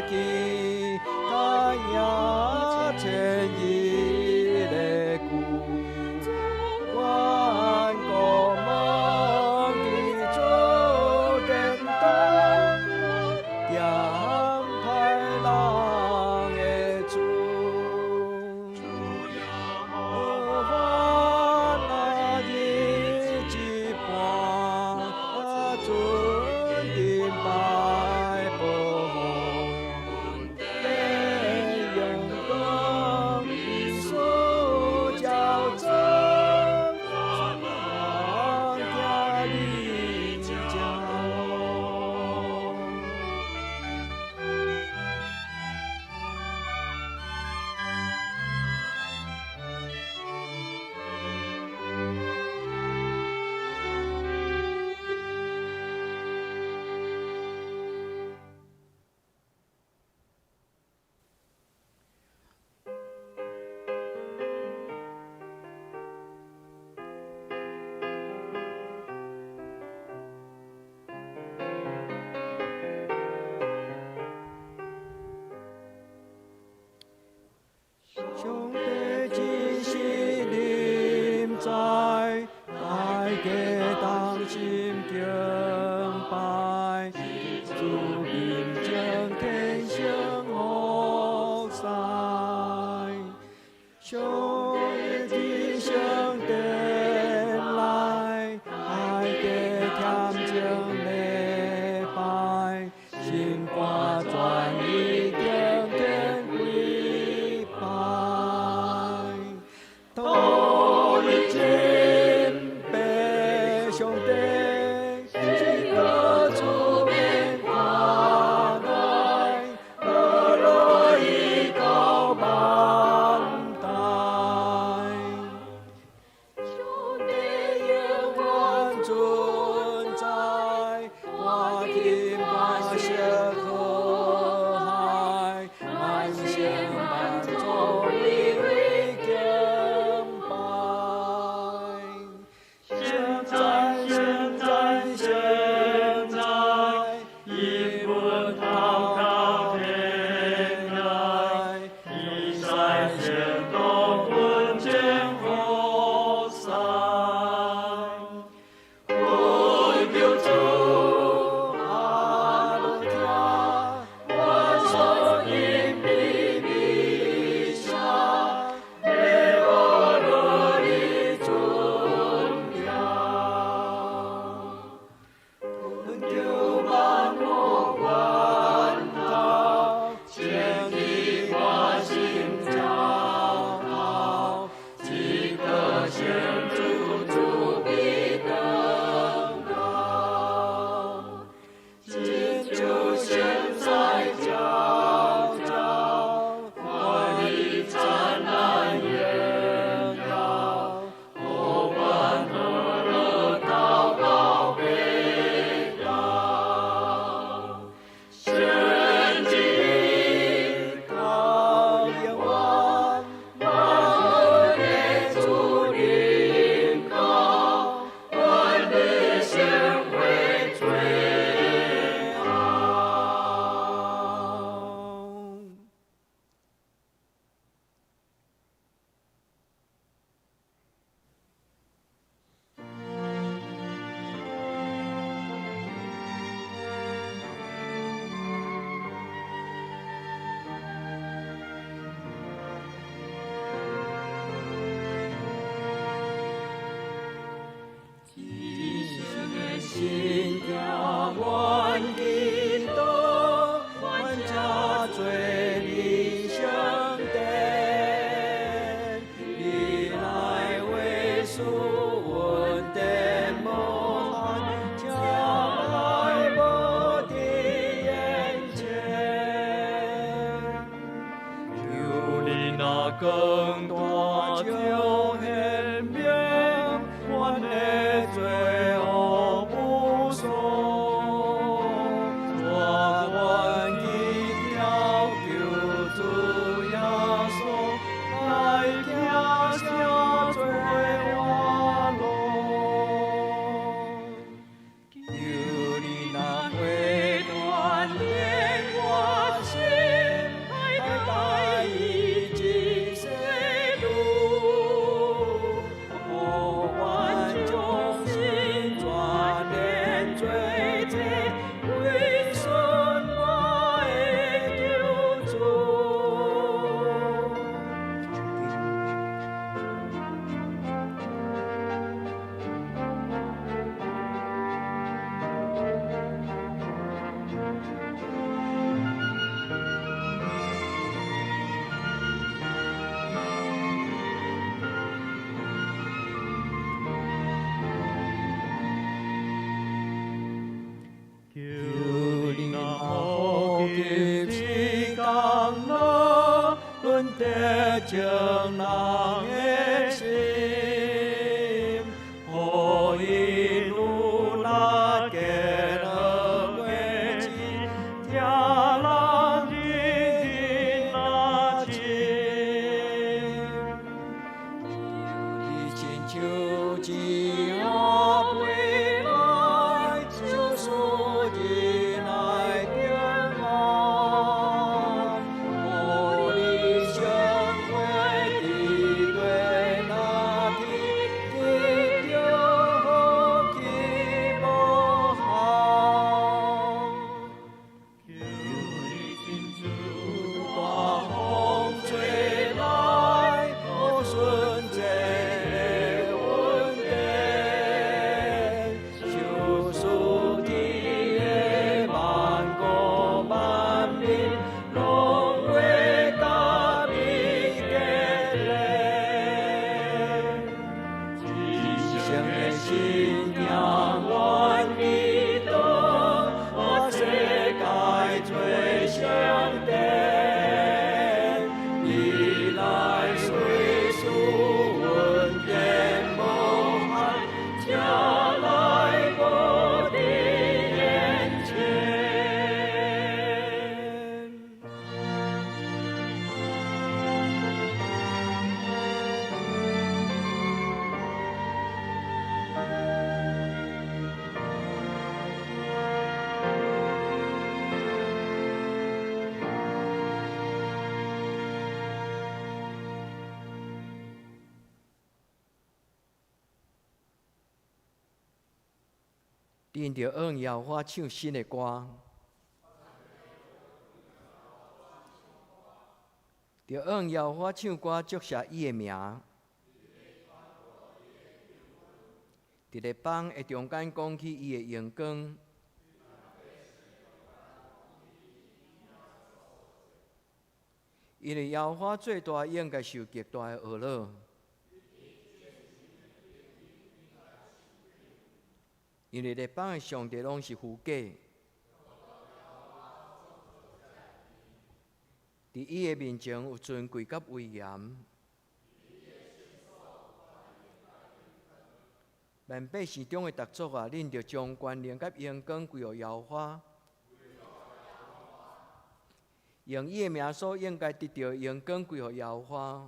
记，他呀前一的故，万国梦的主人灯，扬派浪的主，我那一枝半准的白波红，得用光的手交争，王家的家。兄弟真心临在，大家当心敬拜，主名将天上福塞。兄弟兄弟来，大家添情礼拜，心挂转已经天归拜。头一天白兄弟，一个出面挂来，二落一高万代。兄弟永远存在，我听万世和海，万乡万众里为敬拜。现在，一文滔滔天来，一山线东滚见河塞。滚救主阿鲁塔，万手因比比下，给我罗的尊扬。滚救万国万道，千里万心骄傲，几个先主主必更高。今主现在佼佼，万里灿烂荣耀，后万恶乐祷告被摇。献祭高烟万，万恶主临高，万里显为最好。心家万金多，万家最理想的，你来为属我的梦汉，将来我的眼前，有你那更多就很明，我的罪恶不说，我愿意要救主耶稣，来跳下罪瓦罗。有你那会锻炼我心。阮得情人的心，互因有那结了缘情，听人日那情，你亲像一下飞来，就是日来平安。互你相会伫对那天，得着福气无限。求你亲自大风吹来，互顺这稳定，就属天的万国万民，拢为甲你结连。一生的信仰愿记得，我世界最相见，你来随事稳定无限，车来无伫眼前。恁着按摇花唱新的歌，着按摇花唱歌祝谢伊的名。伫个帮会中间讲起伊的荣光，因为摇花最大应该受极大的厄恼。因为列邦的上帝拢是虚假，伫伊的面前有尊贵甲威严。万百姓中的特族啊，恁着将权力甲荣光归予摇花，用伊的名所应该得到荣光归予摇花。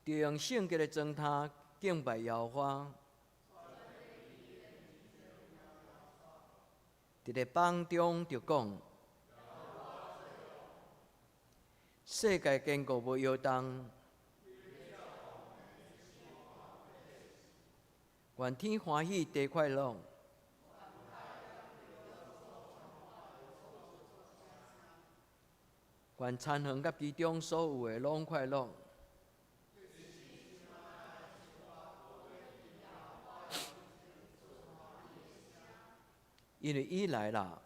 着用圣洁的装他敬拜摇花，伫个帮中就讲，世界坚固无摇动，愿天欢喜地快乐，愿参恒甲其中所有的拢快乐。因为伊来啦，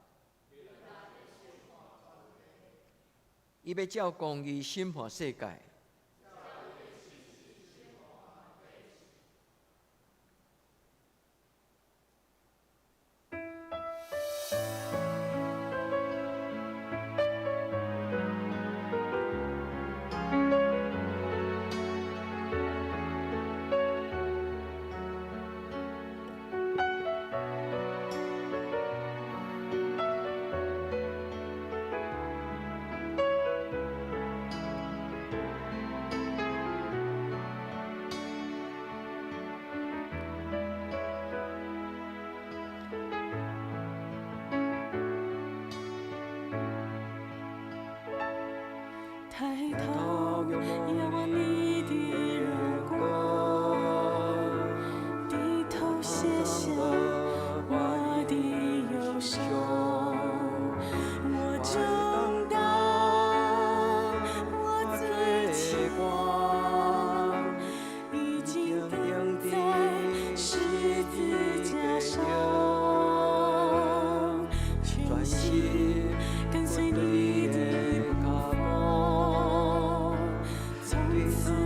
伊要照公义审判世界。抬头仰望你的日光，低头写下我的忧伤。我正当我最期望，已经钉在十字架上，全心跟随你的。从此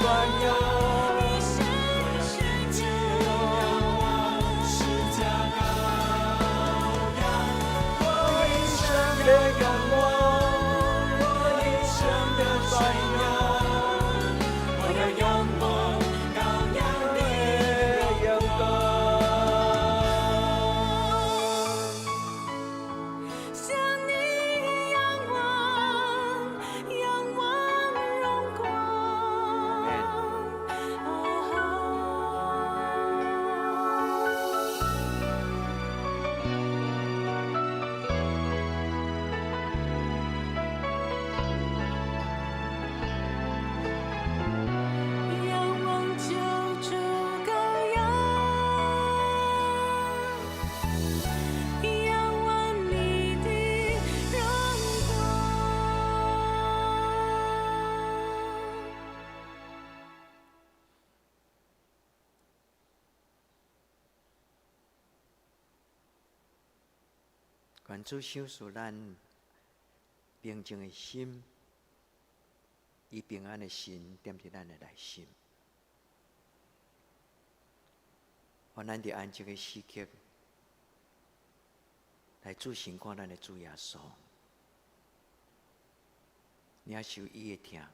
传扬，一生深交，释迦羔羊，我一生的仰望，我一生的传扬，我要仰望羔羊的阳光。向你仰望，仰望荣光。仰望救主羔羊，仰望你的荣光。愿主享受咱平静的心，以平安的心踮伫咱的内心。愿咱伫安静的时刻，来主神看咱的主耶稣，领受伊的疼，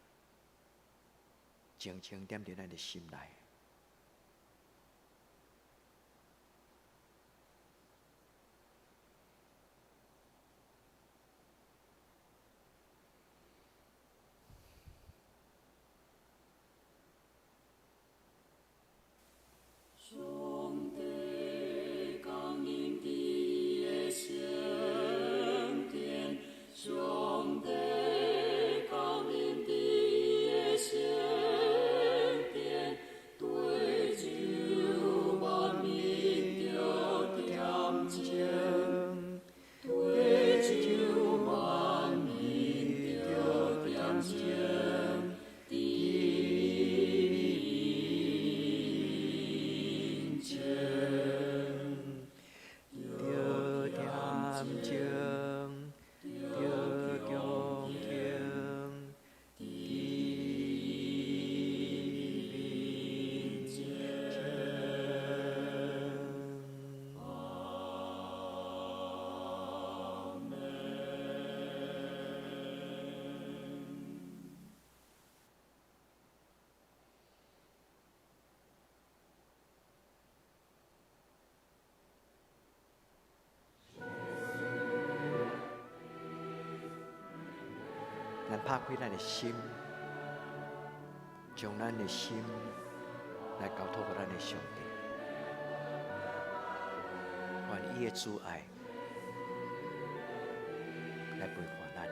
静静踮伫咱的心内。上帝降临的圣殿，上帝降临的圣殿，对主万民着点睛，对主万民着点睛。咱拍开咱的心，将咱的心来交托给咱的上帝，愿伊的主爱来陪伴咱。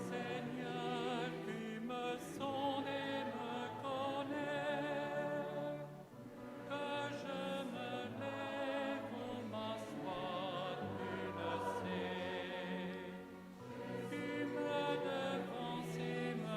Seigneur, tu me sondes et me connais, que je me lève ou m'assois, tu le sais. Tu me devances et me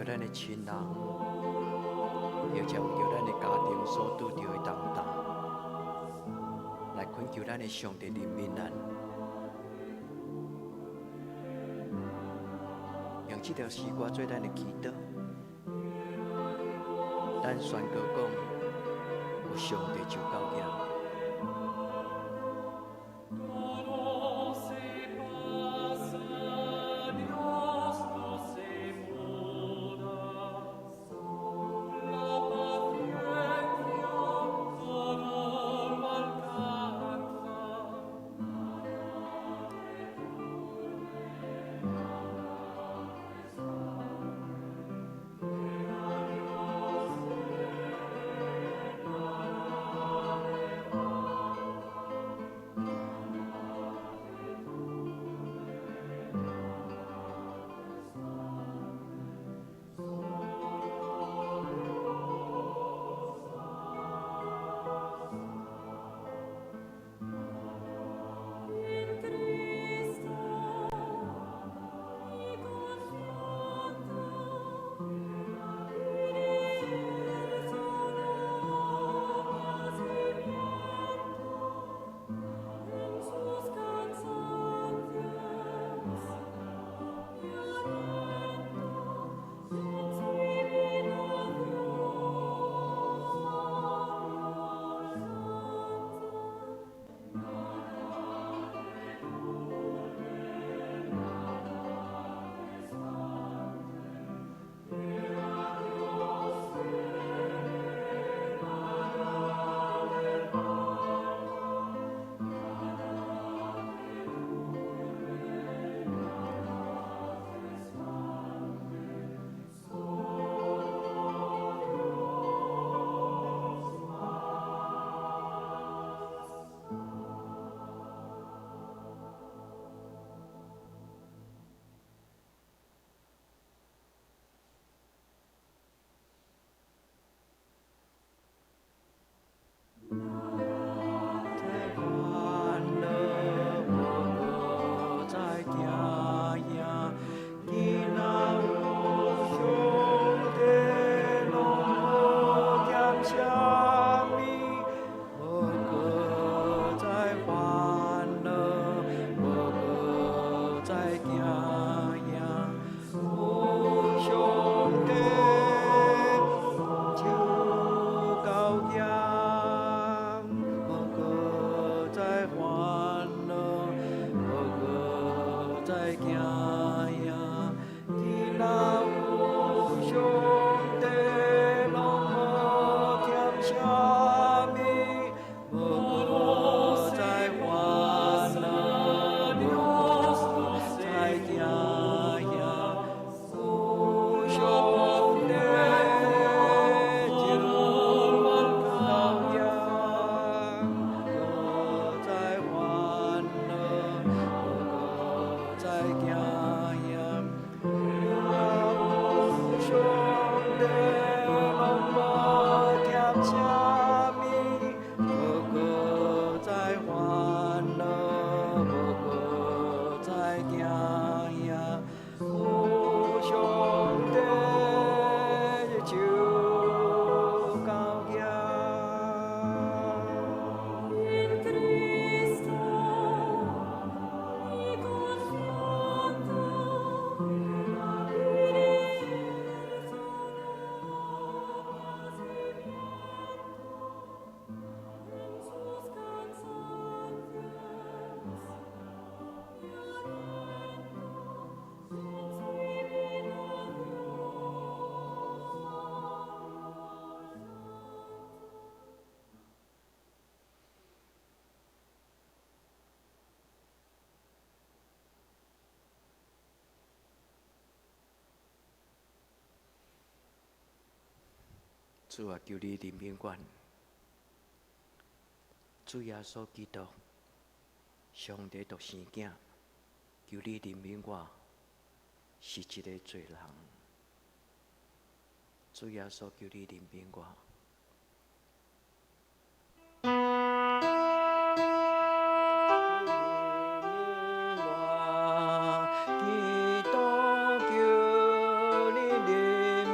咱的亲人，或者为着咱的家庭所拄着的重担，来恳求咱的上帝怜悯咱。用这条诗歌做咱的祈祷，咱宣告讲，有上帝就够了。主啊，求你怜悯阮。主耶稣基督，上帝独生囝，求你怜悯我，是一个罪人。主耶稣，求你怜悯我。基督，求你怜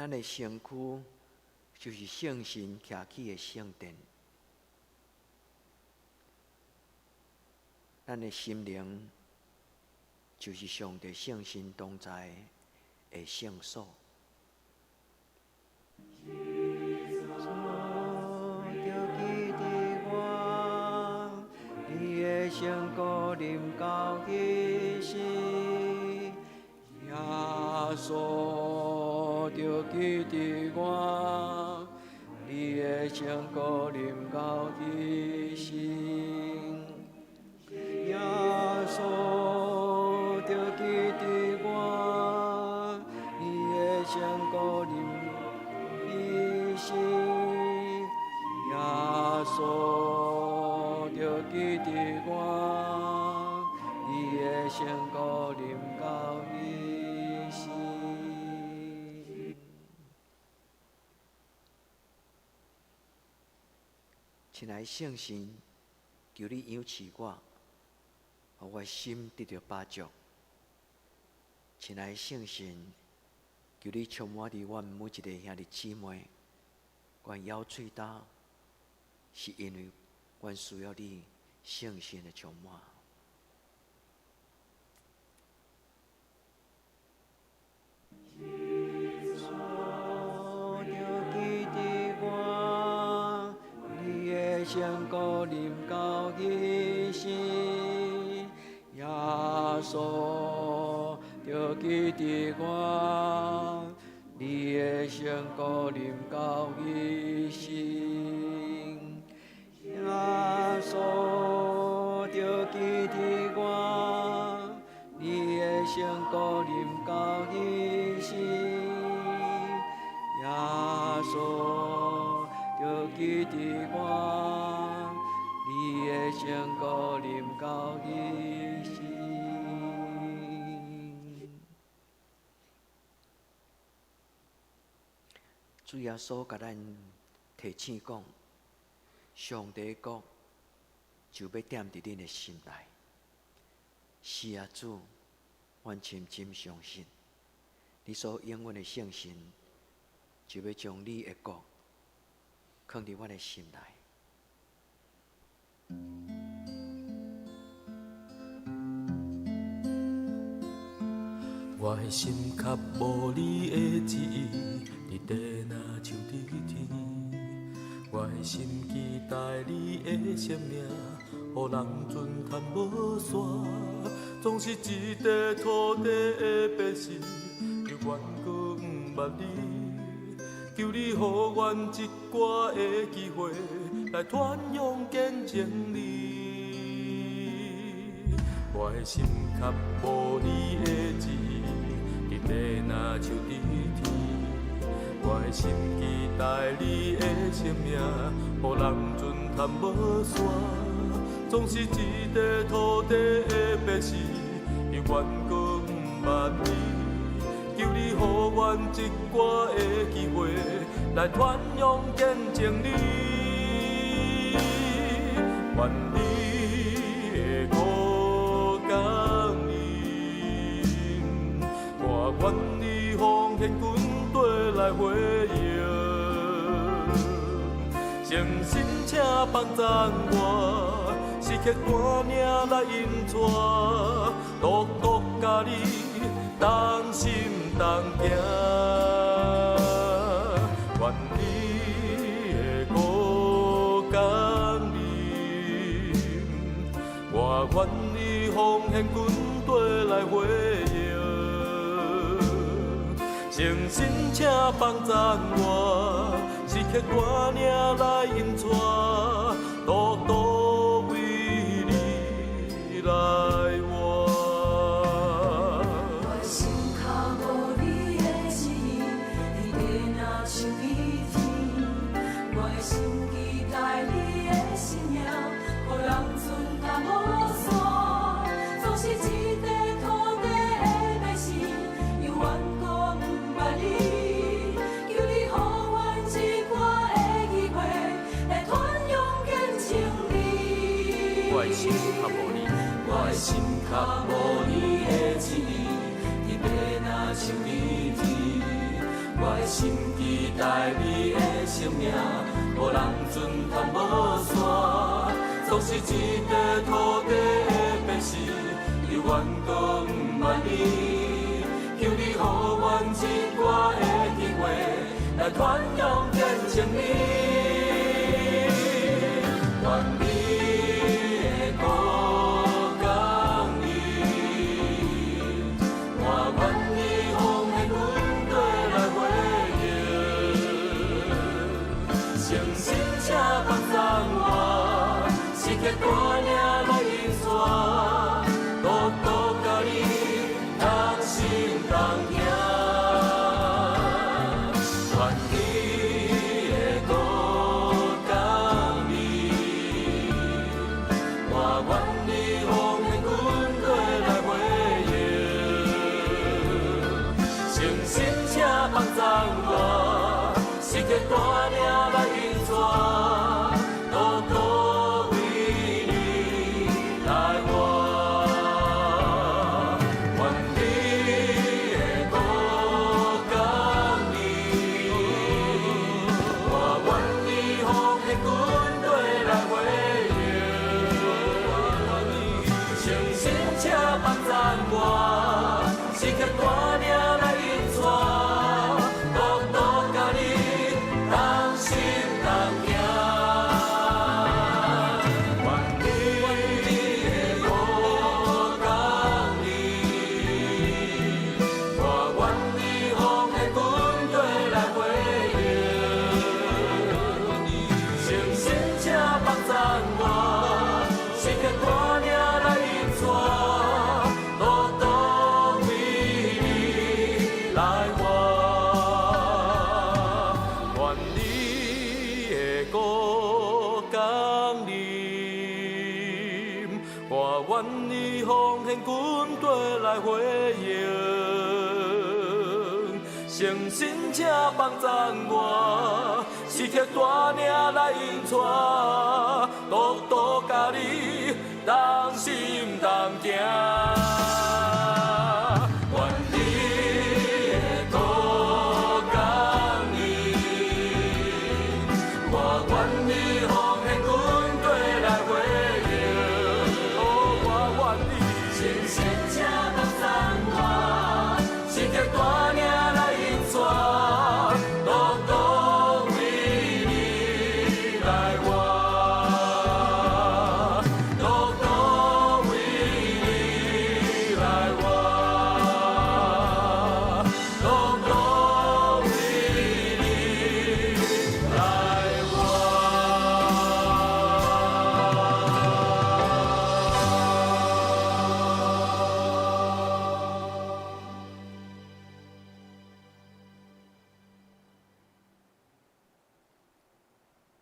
咱的身躯就是圣神徛起的圣殿，咱的心灵就是上帝圣神同在的圣所。圣果临到迄时，耶稣就记伫我。你的圣果临到迄时，耶稣就记伫我。你的圣果临迄时，耶稣就记伫我，你的圣果临到迄时。亲爱的圣神，求你养赐我，让我心得到饱足。亲爱的圣神，求你充满伫阮每一个兄弟姊妹，阮咬喙焦，是因为阮需要你圣神的充满。圣果临到迄时，耶稣就记伫我。你的圣果临到迄时，耶稣就记伫我。你的圣果临到迄时，耶稣就记伫我。你的圣果临到迄时，主耶稣甲咱提醒讲，上帝国就要踮伫恁的心内。是啊，主，阮深深相信，你所应允的圣神，就要将你的国放伫阮的心内。我的心较无你的旨意，你地若像伫天。我的心期待你的生命，予人尊叹无线。总是一块土地的百姓，犹原搁毋捌你。求你予阮一寡的机会，来传扬见证你。我的心较无你的旨意，你地若像伫天。我的心期待你的生命，予人尊叹无线。总是一块土地的百姓，犹原搁毋捌你。求你予阮一寡的机会，来传扬见证你。愿你的国降临，我愿你奉献军队来回应。诚心请帮赞我，时刻赶命来引带，独独甲你同心同行。愿你的国降临，我愿你奉献军队来回应。诚心请帮赞我，时刻赶命来引带，独独为你来活。我心较无你的旨意，你地若像伊天。我的心期待你的生命，予人尊叹无线。总是一块土地的百姓，犹原搁毋捌你。求你予阮一寡的机会，来传扬见证你。我的心较无你，我的心较无你的旨意，你地若像伊天。我的心期待你的生命，无人船探无线，总是一块土地的白事，犹原搁不满意。求你予阮一歌的机会，来传扬见证你。愿你的歌讲你，我愿意奉献军队来回应。诚心请帮助我，是个大领来引带，路途甲你同心同行。帮助我，是个大领来引带，路途为你来活。愿你的歌讲你，我愿意奉献军队来回应。诚心请帮助我，是个大领来引带。愿意奉献军队来回应，诚心请帮助我，是刻大领来引带，路途甲你同心同行。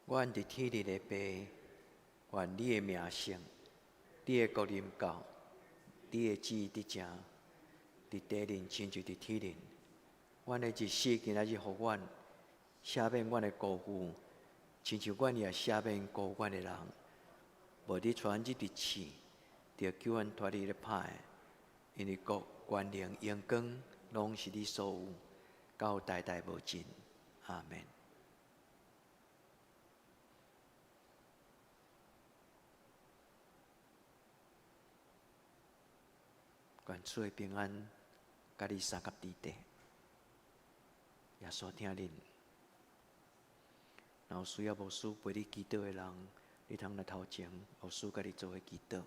阮伫天日的爸，愿你的名圣，你的国临到，你的旨意得成，伫地人亲像伫天人。阮的日死今仔日互阮，赦免阮的辜负，亲像阮也赦免辜负阮的人。无你传日日赐，着叫阮脱离咧歹，因为国、权能、荣光，拢是你所有，到代代无尽。阿门。愿主的平安，甲你三甲伫地。耶稣听恁，然后需要牧师陪你祈祷的人，你通来头前，牧师甲你做伙祈祷。